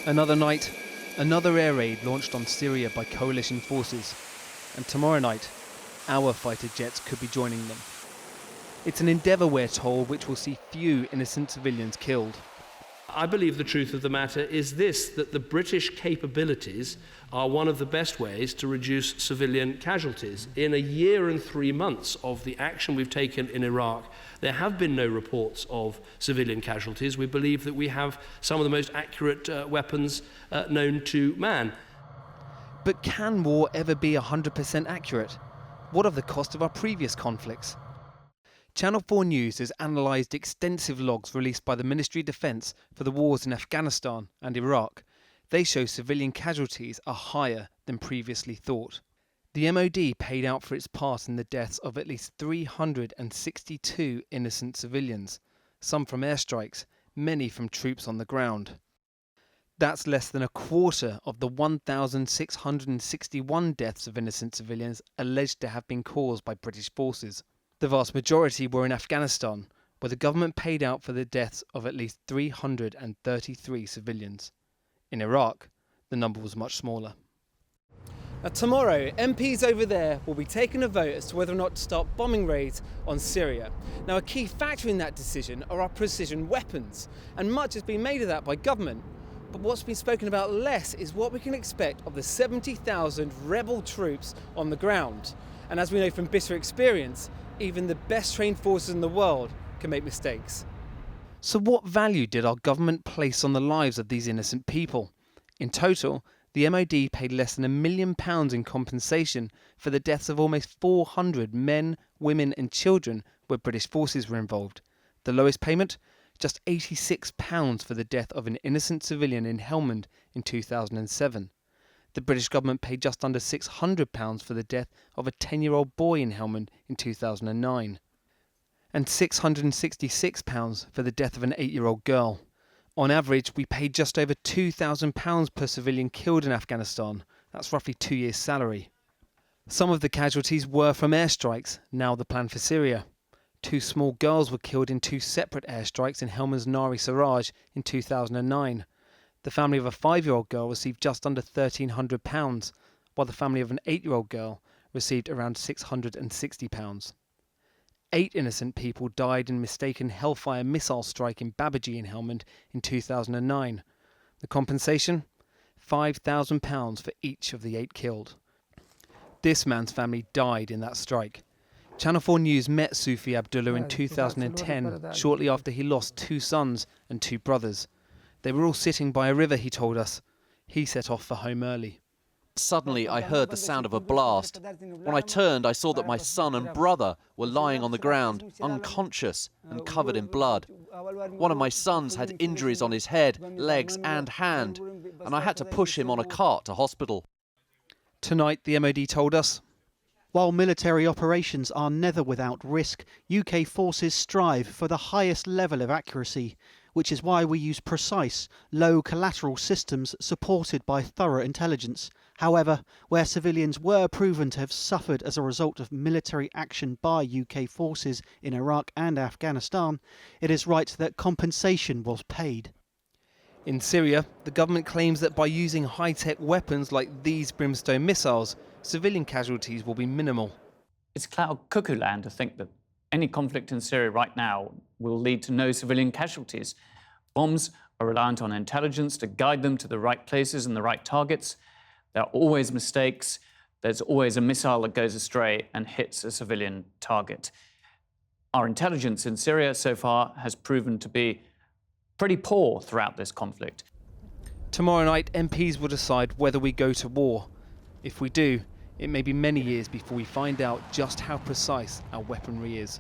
Another night, another air raid launched on Syria by coalition forces. And tomorrow night, our fighter jets could be joining them. It's an endeavour, we're told, which will see few innocent civilians killed. I believe the truth of the matter is this, that the British capabilities are one of the best ways to reduce civilian casualties. In a year and 3 months of the action we've taken in Iraq, there have been no reports of civilian casualties. We believe that we have some of the most accurate weapons known to man. But can war ever be 100% accurate? What of the cost of our previous conflicts? Channel 4 News has analysed extensive logs released by the Ministry of Defence for the wars in Afghanistan and Iraq. They show civilian casualties are higher than previously thought. The MoD paid out for its part in the deaths of at least 362 innocent civilians, some from airstrikes, many from troops on the ground. That's less than a quarter of the 1,661 deaths of innocent civilians alleged to have been caused by British forces. The vast majority were in Afghanistan, where the government paid out for the deaths of at least 333 civilians. In Iraq, the number was much smaller. Now, tomorrow, MPs over there will be taking a vote as to whether or not to start bombing raids on Syria. Now, a key factor in that decision are our precision weapons, and much has been made of that by government. But what's been spoken about less is what we can expect of the 70,000 rebel troops on the ground. And as we know from bitter experience, even the best trained forces in the world can make mistakes. So what value did our government place on the lives of these innocent people? In total, the MoD paid less than £1 million in compensation for the deaths of almost 400 men, women and children where British forces were involved. The lowest payment? Just £86 for the death of an innocent civilian in Helmand in 2007. The British government paid just under £600 for the death of a 10-year-old boy in Helmand in 2009. And £666 for the death of an 8-year-old girl. On average, we paid just over £2,000 per civilian killed in Afghanistan. That's roughly 2 years' salary. Some of the casualties were from airstrikes, now the plan for Syria. 2 small girls were killed in 2 separate airstrikes in Helmand's Nari Saraj in 2009. The family of a 5-year-old girl received just under £1,300, while the family of an 8-year-old girl received around £660. 8 innocent people died in mistaken Hellfire missile strike in Babaji in Helmand in 2009. The compensation? £5,000 for each of the 8 killed. This man's family died in that strike. Channel 4 News met Sufi Abdullah in 2010, shortly after he lost 2 sons and 2 brothers. They were all sitting by a river, he told us. He set off for home early. Suddenly, I heard the sound of a blast. When I turned, I saw that my son and brother were lying on the ground, unconscious and covered in blood. One of my sons had injuries on his head, legs and hand, and I had to push him on a cart to hospital. Tonight, the MoD told us, while military operations are never without risk, UK forces strive for the highest level of accuracy, which is why we use precise, low collateral systems supported by thorough intelligence. However, where civilians were proven to have suffered as a result of military action by UK forces in Iraq and Afghanistan, it is right that compensation was paid. In Syria, the government claims that by using high-tech weapons like these Brimstone missiles, civilian casualties will be minimal. It's cloud cuckoo land to think that any conflict in Syria right now will lead to no civilian casualties. Bombs are reliant on intelligence to guide them to the right places and the right targets. There are always mistakes. There's always a missile that goes astray and hits a civilian target. Our intelligence in Syria so far has proven to be pretty poor throughout this conflict. Tomorrow night, MPs will decide whether we go to war. If we do, it may be many years before we find out just how precise our weaponry is.